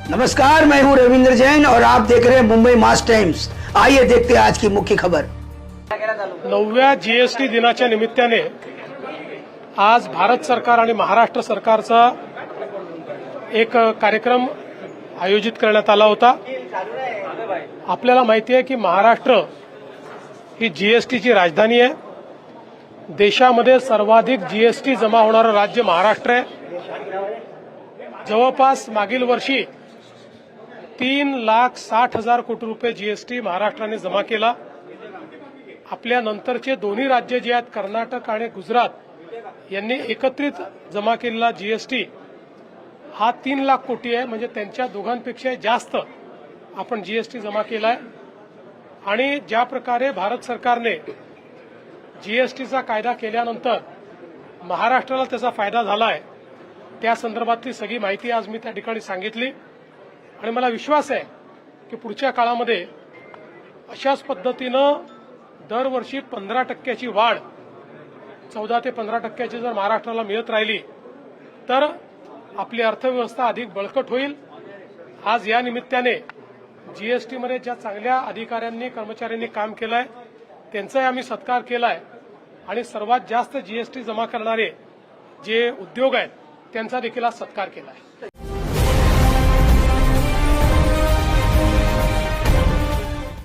नमस्कार, मैं हूं रविंद्र जैन और आप देख रहे हैं मुंबई मास टाइम्स। आइए देखते हैं आज की मुख्य खबर। 9व्या जीएसटी दिनाच्या निमित्ताने आज भारत सरकार आणि महाराष्ट्र सरकारचा एक कार्यक्रम आयोजित करण्यात आला होता। आपल्याला माहिती आहे की महाराष्ट्र ही जीएसटीची राजधानी आहे। देशामध्ये सर्वाधिक जीएसटी जमा होणारं राज्य महाराष्ट्र आहे। जवळपास मागील वर्षी 3,60,000 कोटी रुपये जीएसटी महाराष्ट्राने जमा केला। आपल्या नंतरचे दोन्ही राज्य जे आहेत कर्नाटक आणि गुजरात यांनी एकत्रित जमा केलेला जीएसटी हा 3 लाख कोटी आहे। म्हणजे त्यांच्या दोघांपेक्षा जास्त आपण जीएसटी जमा केलाय। आणि ज्या प्रकारे भारत सरकारने जीएसटीचा कायदा केल्यानंतर महाराष्ट्राला त्याचा फायदा झालाय, त्या संदर्भातली सगळी माहिती आज मी त्या ठिकाणी सांगितली। आणि मला विश्वास आहे की पुढच्या काळामध्ये अशाच पद्धतीनं दरवर्षी 15% वाढ 14 ते 15% जर महाराष्ट्राला मिळत राहिली तर आपली अर्थव्यवस्था अधिक बळकट होईल। आज या निमित्ताने जीएसटीमध्ये ज्या चांगल्या अधिकाऱ्यांनी कर्मचाऱ्यांनी काम केलंय त्यांचाही आम्ही सत्कार केलाय आणि सर्वात जास्त जीएसटी जमा करणारे जे उद्योग आहेत त्यांचा देखील आज सत्कार केलाय।